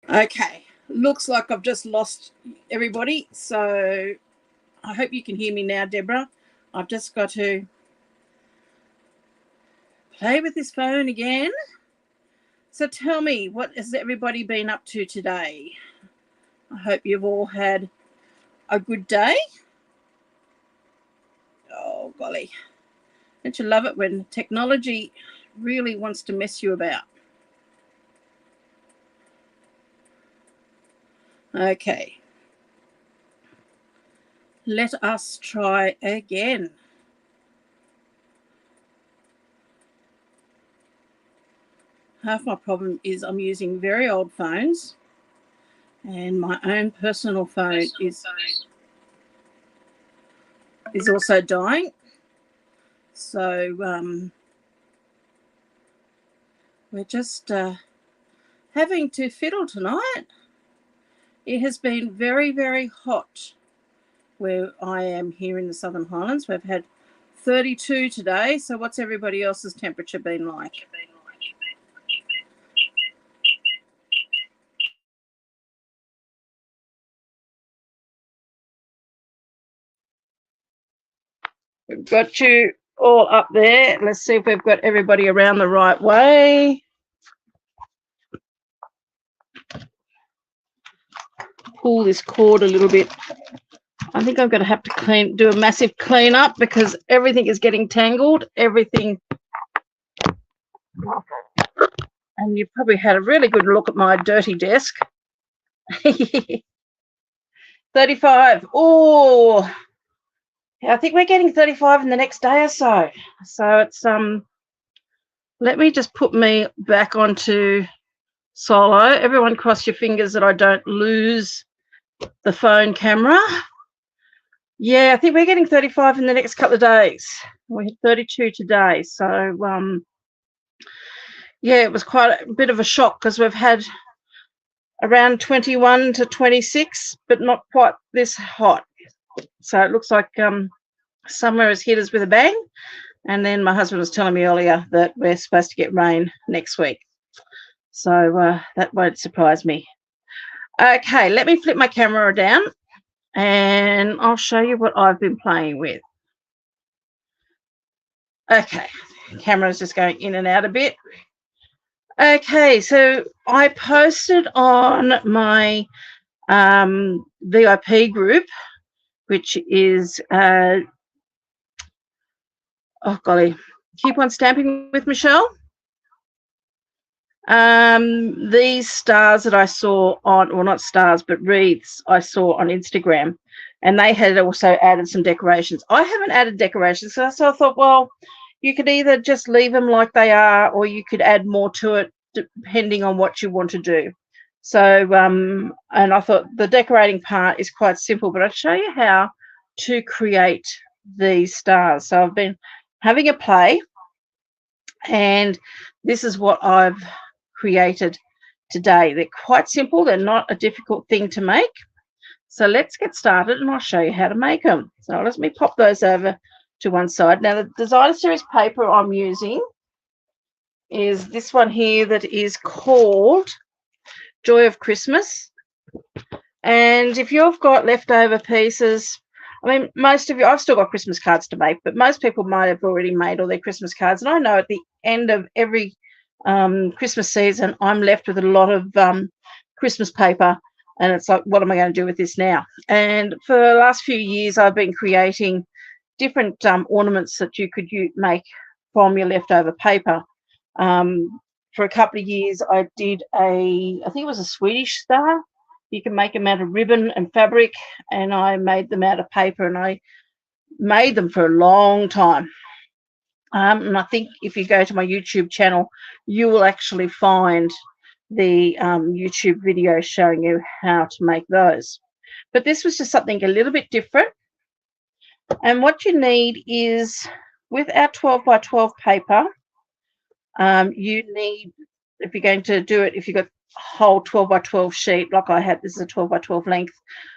Okay, looks like I've just lost everybody. So I hope you can hear me now, Deborah. I've just got to play with this phone again. So tell me, what has everybody been up to today? I hope you've all had a good day. Oh, golly. Don't you love it when technology really wants to mess you about? Okay. Let us try again. Half my problem is I'm using very old phones, and my own personal phone is also dying. So we're just having to fiddle tonight. It has been very, very hot where I am here in the Southern Highlands. We've had 32 today. So what's everybody else's temperature been like? We've got you all up there. Let's see if we've got everybody around the right way. Pull this cord a little bit. I think I'm going to have to do a massive clean up because everything is getting tangled. Everything. And you've probably had a really good look at my dirty desk. 35. Oh, I think we're getting 35 in the next day or so. So it's let me just put me back onto solo. Everyone cross your fingers that I don't lose the phone camera. Yeah, I think we're getting 35 in the next couple of days. We had 32 today. So yeah, it was quite a bit of a shock because we've had around 21 to 26, but not quite this hot. So it looks like summer has hit us with a bang. And then my husband was telling me earlier that we're supposed to get rain next week. So that won't surprise me. Okay, let me flip my camera down and I'll show you what I've been playing with. Okay, camera's just going in and out a bit. Okay, so I posted on my VIP group, which is, oh golly, keep on stamping with Michele. These stars that I saw on, well, not stars, but wreaths I saw on Instagram, and they had also added some decorations. I haven't added decorations, so I thought, well, you could either just leave them like they are, or you could add more to it, depending on what you want to do. So, and I thought the decorating part is quite simple, but I'll show you how to create these stars. So I've been having a play, and this is what I've created today. They're quite simple. They're not a difficult thing to make. So let's get started and I'll show you how to make them. So let me pop those over to one side. Now the designer series paper I'm using is this one here that is called Joy of Christmas. And if you've got leftover pieces, I mean, most of you, I've still got Christmas cards to make, but most people might have already made all their Christmas cards. And I know at the end of every Christmas season, I'm left with a lot of Christmas paper, and it's like, what am I going to do with this now? And for the last few years, I've been creating different ornaments that you could make from your leftover paper. For a couple of years, I did I think it was a Swedish star. You can make them out of ribbon and fabric, and I made them out of paper, and I made them for a long time. And I think if you go to my YouTube channel, you will actually find the YouTube video showing you how to make those. But this was just something a little bit different. And what you need is, with our 12 by 12 paper, you need, if you're going to do it, if you've got a whole 12 by 12 sheet, like I had, this is a 12 by 12 length,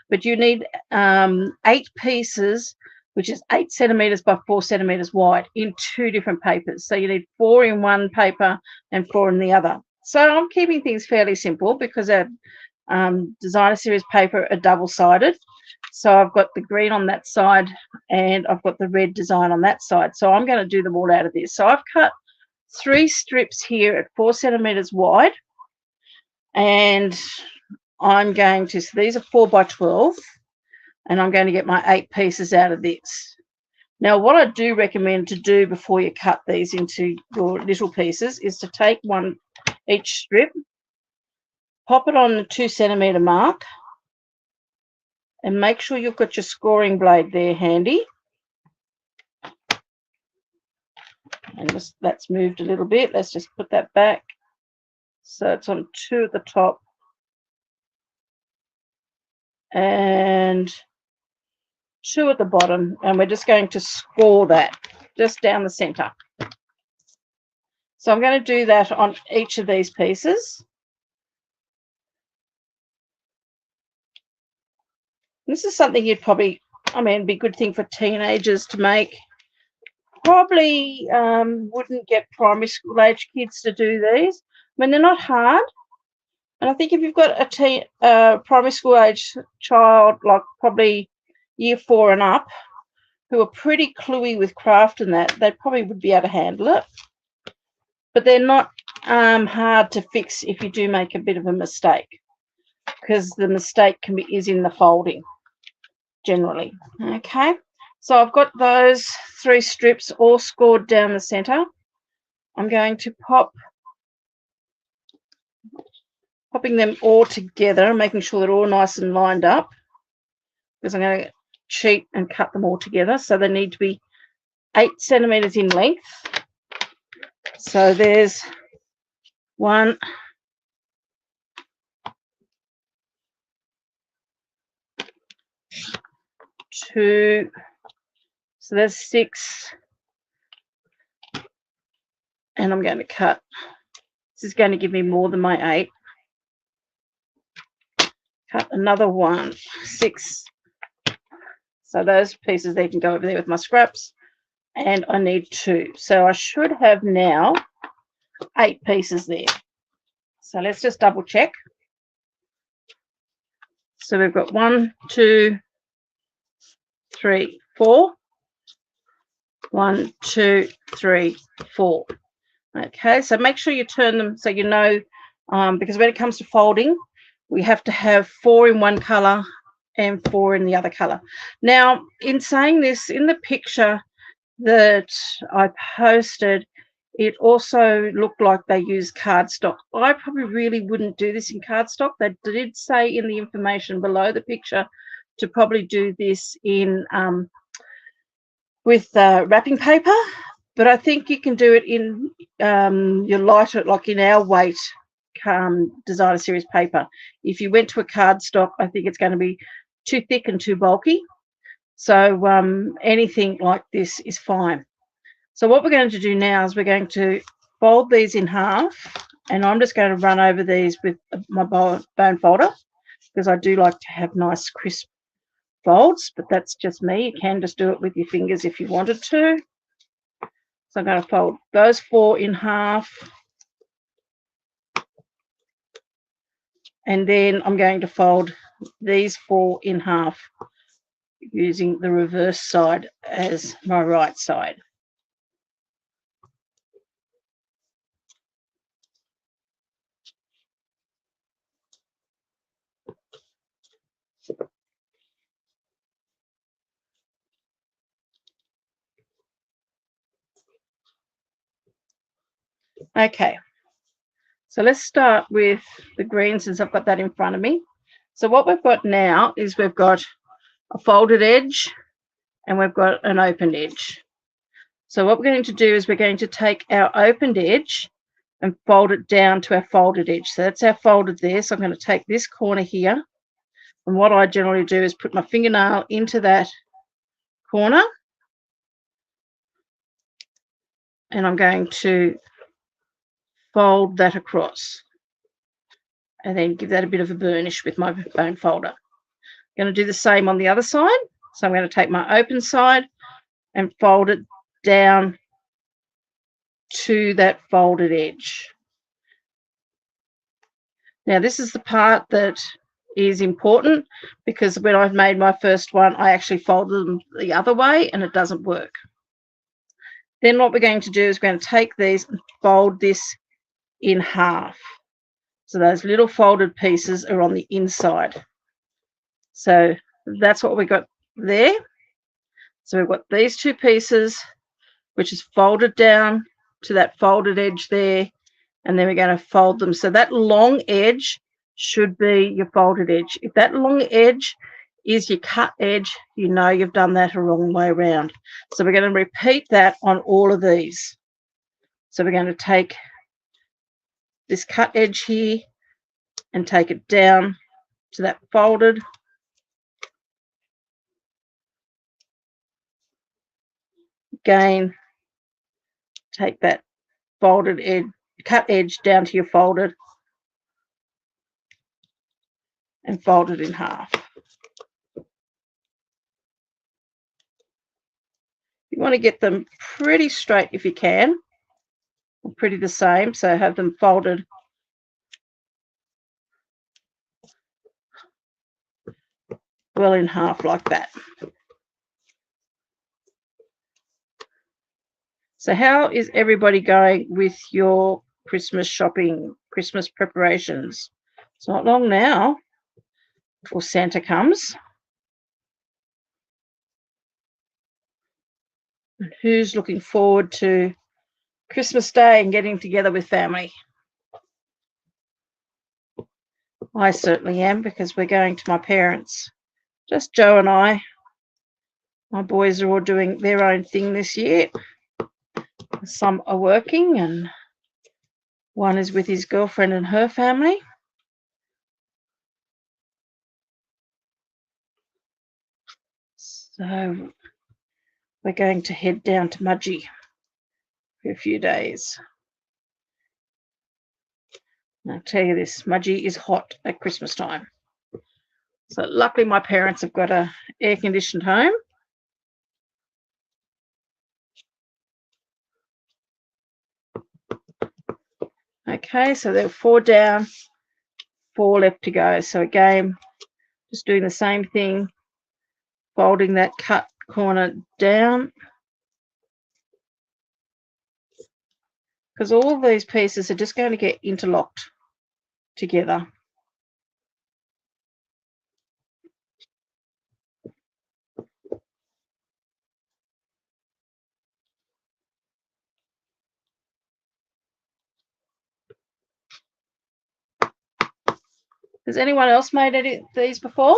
but you need 8 pieces, which is 8 centimeters by 4 centimeters wide, in 2 different papers. So you need 4 in one paper and 4 in the other. So I'm keeping things fairly simple because our designer series paper are double-sided. So I've got the green on that side and I've got the red design on that side. So I'm going to do them all out of this. So I've cut 3 strips here at 4 centimeters wide, and I'm going to, so these are 4 by 12, and I'm going to get my 8 pieces out of this. Now, what I do recommend to do before you cut these into your little pieces is to take one each strip, pop it on the 2 centimeter mark, and make sure you've got your scoring blade there handy. And just, that's moved a little bit. Let's just put that back. So it's on 2 at the top and 2 at the bottom, and we're just going to score that just down the center. So I'm going to do that on each of these pieces. This is something you'd probably, I mean, it'd be a good thing for teenagers to make. Probably wouldn't get primary school age kids to do these. I mean, they're not hard. And I think if you've got a primary school age child, like probably year 4 and up, who are pretty cluey with craft and that, they probably would be able to handle it. But they're not hard to fix if you do make a bit of a mistake, because the mistake is in the folding generally. Okay, so I've got those 3 strips all scored down the center. I'm going to popping them all together, making sure they're all nice and lined up, because I'm going to cheat and cut them all together. So they need to be 8 centimeters in length. So there's 1, 2, so there's 6, and I'm going to cut. This is going to give me more than my 8. Cut another 1, 6. So those pieces, they can go over there with my scraps, and I need 2. So I should have now 8 pieces there. So let's just double check. So we've got 1, 2, 3, 4. 1, 2, 3, 4. Okay, so make sure you turn them so you know, because when it comes to folding, we have to have 4 in one color and 4 in the other color. Now, in saying this, in the picture that I posted, it also looked like they used cardstock. I probably really wouldn't do this in cardstock. They did say in the information below the picture to probably do this in with wrapping paper, but I think you can do it in your lighter, like in our weight designer series paper. If you went to a cardstock, I think it's going to be too thick and too bulky. So anything like this is fine. So what we're going to do now is we're going to fold these in half, and I'm just going to run over these with my bone folder, because I do like to have nice crisp folds, but that's just me. You can just do it with your fingers if you wanted to. So I'm going to fold those 4 in half, and then I'm going to fold these 4 in half using the reverse side as my right side. Okay, so let's start with the green, since I've got that in front of me. So what we've got now is we've got a folded edge and we've got an opened edge. So what we're going to do is we're going to take our opened edge and fold it down to our folded edge. So that's our folded there. So I'm going to take this corner here, and what I generally do is put my fingernail into that corner, and I'm going to fold that across and then give that a bit of a burnish with my bone folder. I'm going to do the same on the other side. So I'm going to take my open side and fold it down to that folded edge. Now, this is the part that is important, because when I've made my first one, I actually folded them the other way and it doesn't work. Then what we're going to do is we're going to take these and fold this in half. So those little folded pieces are on the inside. So that's what we got there. So we've got these two pieces, which is folded down to that folded edge there, and then we're going to fold them. So that long edge should be your folded edge. If that long edge is your cut edge, you know you've done that a wrong way around. So we're going to repeat that on all of these. So we're going to take this cut edge here and take it down to that folded. Again, take that folded edge, cut edge down to your folded, and fold it in half. You want to get them pretty straight if you can, or pretty the same, so have them folded well in half like that. So how is everybody going with your Christmas shopping, Christmas preparations? It's not long now before Santa comes. And who's looking forward to Christmas Day and getting together with family? I certainly am, because we're going to my parents. Just Joe and I. My boys are all doing their own thing this year. Some are working, and one is with his girlfriend and her family. So we're going to head down to Mudgee for a few days. And I'll tell you this, Mudgee is hot at Christmas time. So luckily my parents have got a air-conditioned home. Okay, so there are 4 down, 4 left to go. So again, just doing the same thing, folding that cut corner down, because all of these pieces are just going to get interlocked together. Has anyone else made any of these before?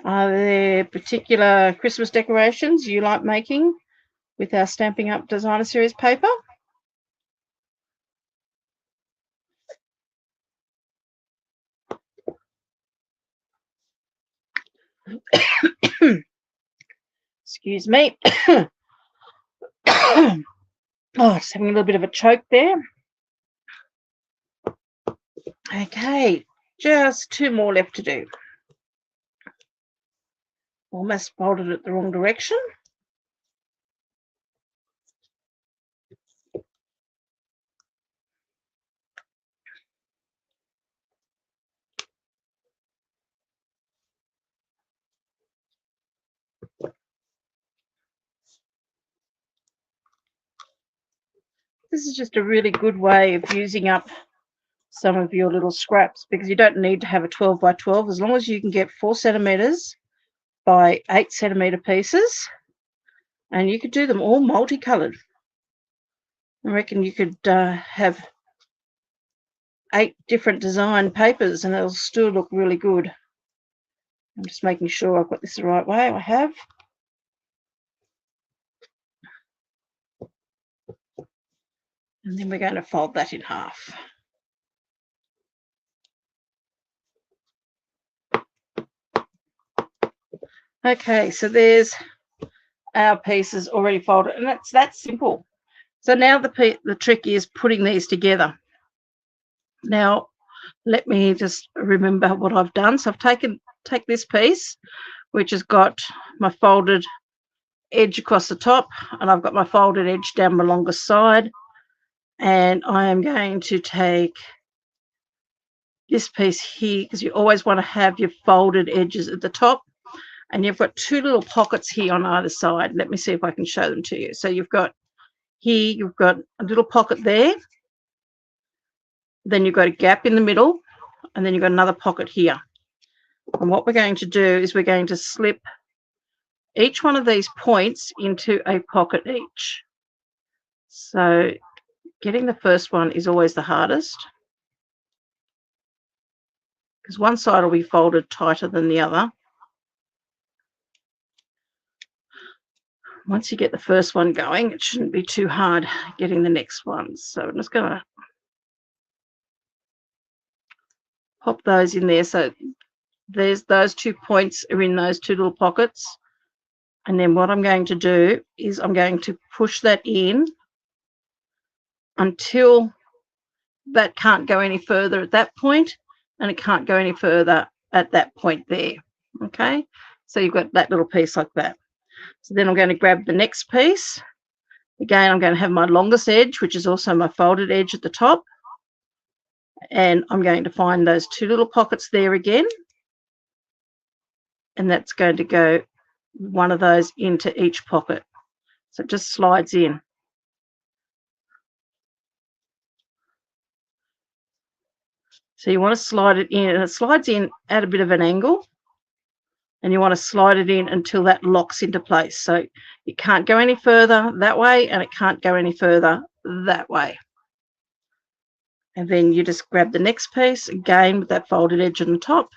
Are there particular Christmas decorations you like making with our Stamping Up Designer Series paper? Excuse me. Oh, just having a little bit of a choke there. Okay, just 2 more left to do. Almost folded it the wrong direction. This is just a really good way of using up some of your little scraps, because you don't need to have a 12 by 12, as long as you can get 4 centimeters by 8 centimeter pieces, and you could do them all multicolored. I reckon you could have 8 different design papers and it'll still look really good. I'm just making sure I've got this the right way. I have. And then we're going to fold that in half. Okay, so there's our pieces already folded, and that's that simple. So now the trick is putting these together. Now, let me just remember what I've done. So I've take this piece, which has got my folded edge across the top, and I've got my folded edge down my longest side. And I am going to take this piece here, because you always want to have your folded edges at the top, and you've got two little pockets here on either side. Let me see if I can show them to you. So you've got here, you've got a little pocket there, then you've got a gap in the middle, and then you've got another pocket here. And what we're going to do is we're going to slip each one of these points into a pocket each. So getting the first one is always the hardest, because one side will be folded tighter than the other. Once you get the first one going, it shouldn't be too hard getting the next one. So I'm just going to pop those in there. So there's those 2 points are in those two little pockets. And then what I'm going to do is I'm going to push that in until that can't go any further at that point, and it can't go any further at that point there. Okay, so you've got that little piece like that. So then I'm going to grab the next piece. Again, I'm going to have my longest edge, which is also my folded edge at the top. And I'm going to find those two little pockets there again. And that's going to go one of those into each pocket. So it just slides in. So you want to slide it in, and it slides in at a bit of an angle. And you want to slide it in until that locks into place. So it can't go any further that way, and it can't go any further that way. And then you just grab the next piece, again with that folded edge on the top.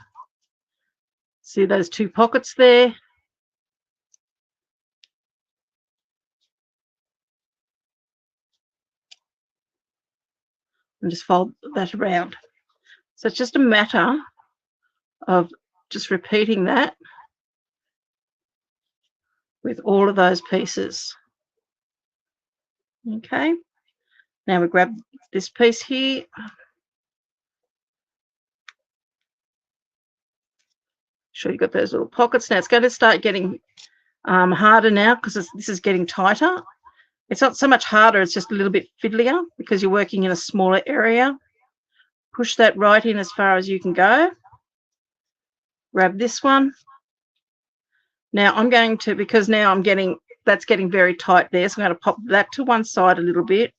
See those two pockets there? And just fold that around. So it's just a matter of just repeating that with all of those pieces. Okay, now we grab this piece here. Sure you've got those little pockets. Now it's going to start getting harder now, because this is getting tighter. It's not so much harder, it's just a little bit fiddlier because you're working in a smaller area. Push that right in as far as you can go. Grab this one. Now I'm going to, because now that's getting very tight there, so I'm going to pop that to one side a little bit.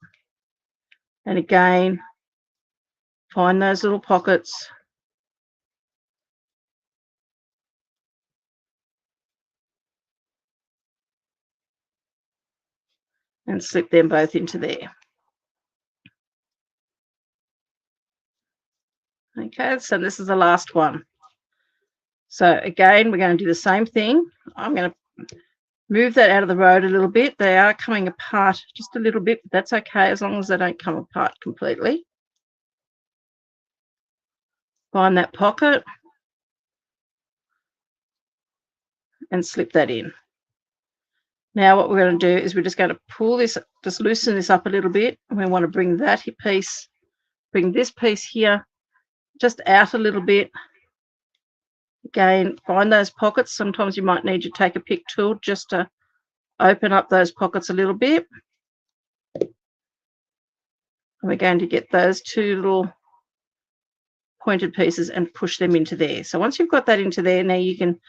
And again, find those little pockets. And slip them both into there. Okay, so this is the last one. So again, we're going to do the same thing. I'm going to move that out of the road a little bit. They are coming apart just a little bit, but that's okay as long as they don't come apart completely. Find that pocket and slip that in. Now what we're going to do is we're just going to pull this, just loosen this up a little bit. And we want to bring that piece, bring this piece here just out a little bit. Again, find those pockets. Sometimes you might need to take a pick tool just to open up those pockets a little bit. And we're going to get those two little pointed pieces and push them into there. So once you've got that into there, now you can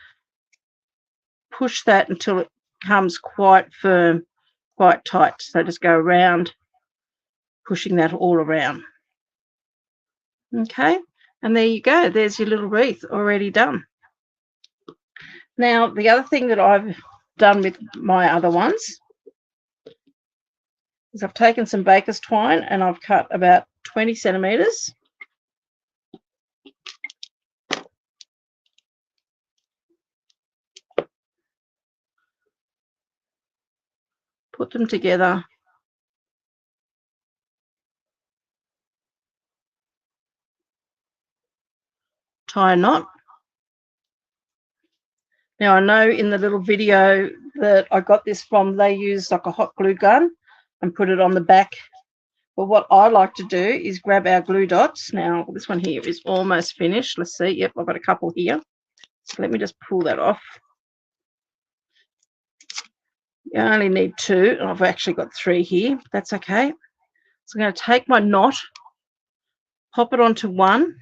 push that until it comes quite firm, quite tight. So just go around, pushing that all around. Okay, and there you go. There's your little wreath already done. Now, the other thing that I've done with my other ones is I've taken some baker's twine and I've cut about 20 centimetres. Put them together. Tie a knot. Now, I know in the little video that I got this from, they used like a hot glue gun and put it on the back. But what I like to do is grab our glue dots. Now, this one here is almost finished. Let's see. Yep, I've got a couple here. So let me just pull that off. You only need 2, and I've actually got 3 here. That's okay. So I'm going to take my knot, pop it onto one,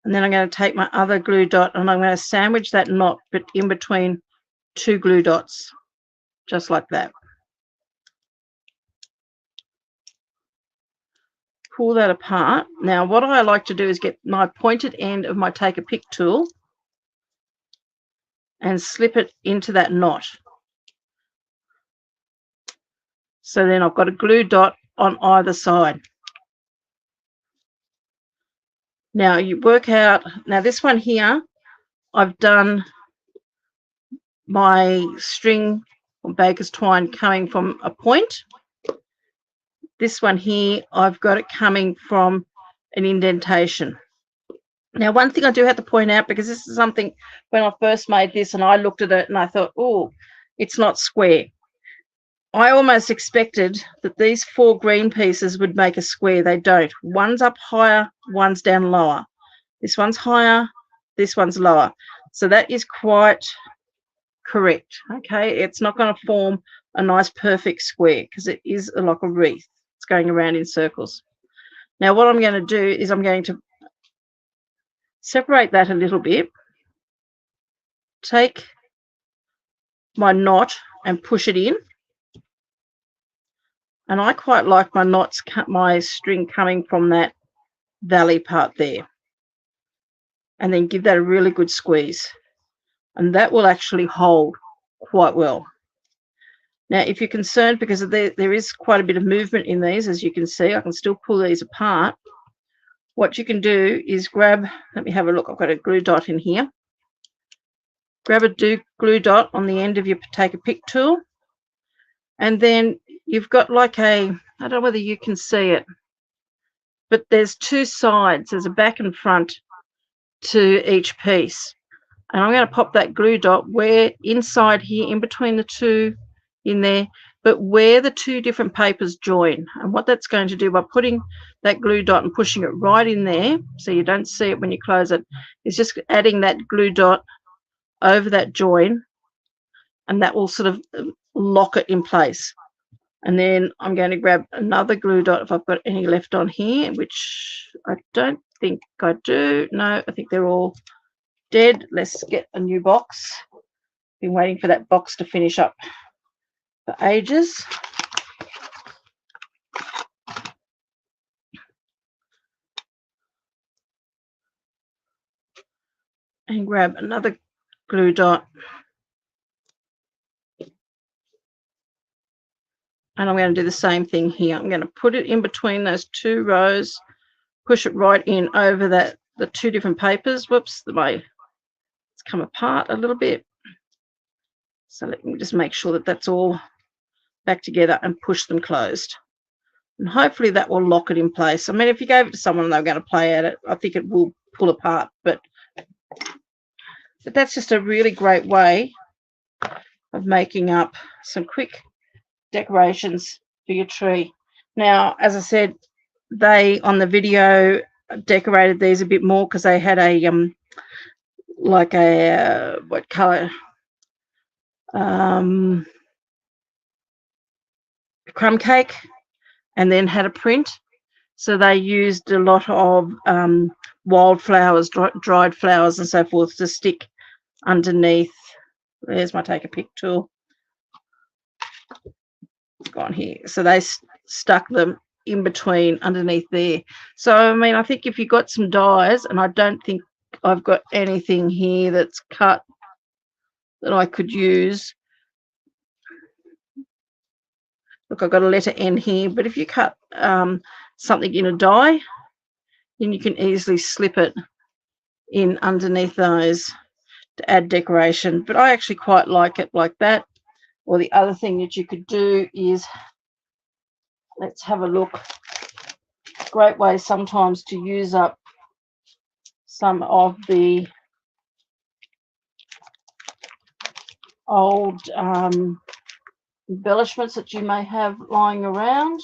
and then I'm going to take my other glue dot and I'm going to sandwich that knot but in between 2 glue dots, just like that. Pull that apart. Now what I like to do is get my pointed end of my take a pick tool and slip it into that knot. So then I've got a glue dot on either side. Now you work out, now this one here, I've done my string or baker's twine coming from a point. This one here, I've got it coming from an indentation. Now, one thing I do have to point out, because this is something when I first made this and I looked at it and I thought, oh, it's not square. I almost expected that these 4 green pieces would make a square. They don't. One's up higher, one's down lower. This one's higher, this one's lower. So that is quite correct. Okay, it's not going to form a nice perfect square because it is like a wreath. It's going around in circles. Now what I'm going to do is I'm going to separate that a little bit, take my knot and push it in, and I quite like my knots, my string coming from that valley part there, and then give that a really good squeeze, and that will actually hold quite well. Now if you're concerned, because there is quite a bit of movement in these, as you can see, I can still pull these apart. What you can do is grab, let me have a look, I've got a glue dot in here. Grab a glue dot on the end of your take a pick tool, and then you've got like a, I don't know whether you can see it, but there's 2 sides, there's a back and front to each piece. And I'm going to pop that glue dot where inside here, in between the 2 in there, but where the 2 different papers join. And what that's going to do by putting that glue dot and pushing it right in there, so you don't see it when you close it, is just adding that glue dot over that join, and that will sort of lock it in place. And then I'm going to grab another glue dot if I've got any left on here, which I don't think I do. No, I think they're all dead. Let's get a new box. Been waiting for that box to finish up for ages. And grab another glue dot. And I'm going to do the same thing here. I'm going to put it in between those 2 rows, push it right in over that, the 2 different papers. Whoops, it's come apart a little bit. So let me just make sure that that's all back together and push them closed. And hopefully that will lock it in place. I mean, if you gave it to someone and they're going to play at it, I think it will pull apart. But that's just a really great way of making up some quick decorations for your tree. Now, as I said, they on the video decorated these a bit more because they had a like a what color crumb cake, and then had a print. So they used a lot of wildflowers, dried flowers and so forth to stick underneath. There's my take a pick tool. It's gone here. So they stuck them in between underneath there. So I mean, I think if you've got some dies, and I don't think I've got anything here that's cut that I could use. Look, I've got a letter N here, but if you cut something in a die, then you can easily slip it in underneath those to add decoration. But I actually quite like it like that. Or the other thing that you could do is, let's have a look. Great way sometimes to use up some of the old embellishments that you may have lying around.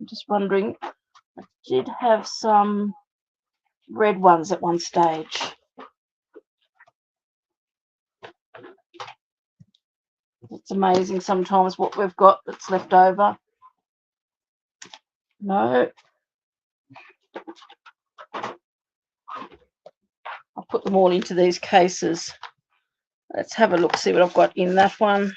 I'm just wondering, I did have some red ones at one stage. It's amazing sometimes what we've got that's left over. No. I'll put them all into these cases. Let's have a look, see what I've got in that one.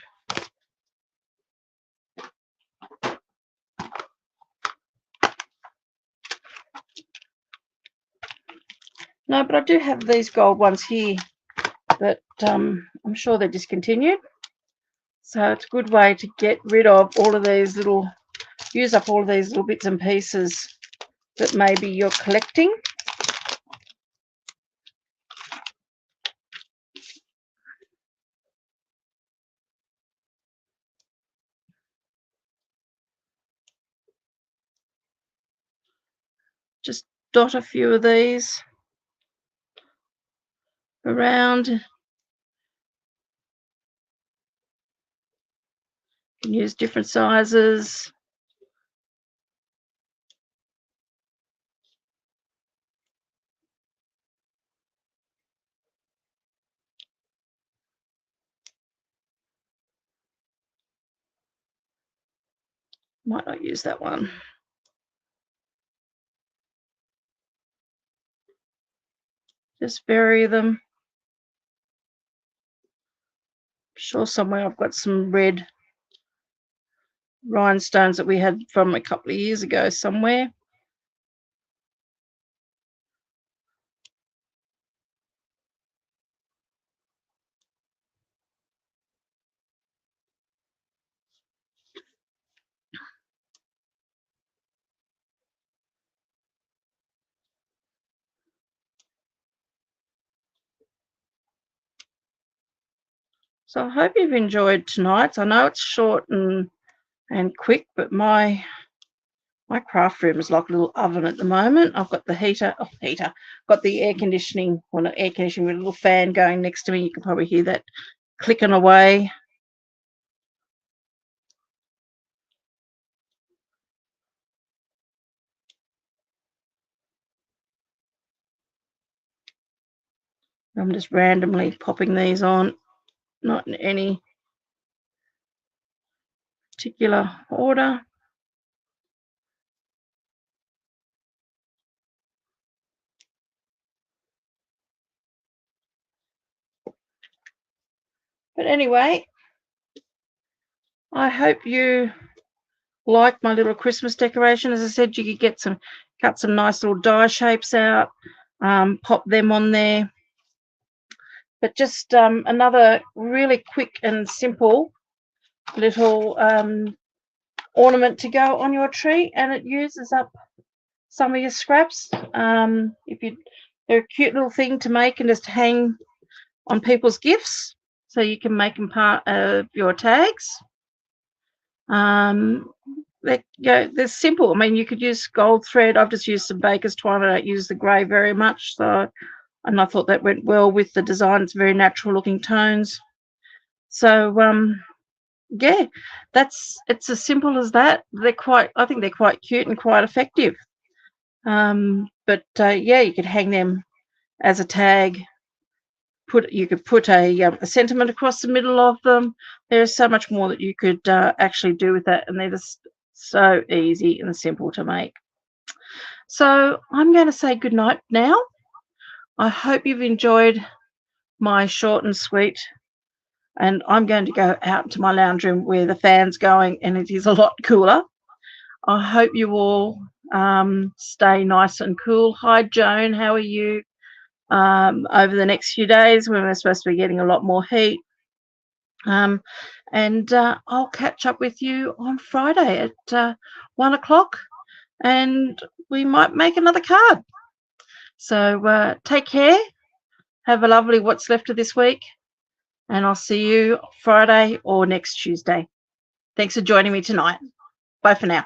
No, but I do have these gold ones here that I'm sure they're discontinued. So it's a good way to get rid of all of these little, use up all of these little bits and pieces that maybe you're collecting. Just dot a few of these around. You can use different sizes. Might not use that one. Just vary them. I'm sure somewhere I've got some red rhinestones that we had from a couple of years ago somewhere. So I hope you've enjoyed tonight's. I know it's short and quick, but my craft room is like a little oven at the moment. I've got the got the air conditioning, well, not air conditioning, with a little fan going next to me. You can probably hear that clicking away. I'm just randomly popping these on, not in any particular order. But anyway, I hope you like my little Christmas decoration. As I said, you could cut some nice little die shapes out, pop them on there. But just another really quick and simple little ornament to go on your tree, and it uses up some of your scraps. They're a cute little thing to make and just hang on people's gifts, so you can make them part of your tags. They're simple. I mean, you could use gold thread. I've just used some baker's twine. I don't use the grey very much, and I thought that went well with the design. It's very natural looking tones. So yeah, it's as simple as that. I think they're quite cute and quite effective. But yeah, you could hang them as a tag. You could put a sentiment across the middle of them. There's so much more that you could actually do with that, and they're just so easy and simple to make. So I'm going to say good night now. I hope you've enjoyed my short and sweet, and I'm going to go out to my lounge room where the fan's going and it is a lot cooler. I hope you all stay nice and cool. Hi, Joan. How are you? Over the next few days when we're supposed to be getting a lot more heat. And I'll catch up with you on Friday at 1 o'clock, and we might make another card. So take care. Have a lovely what's left of this week, and I'll see you Friday or next Tuesday. Thanks for joining me tonight. Bye for now.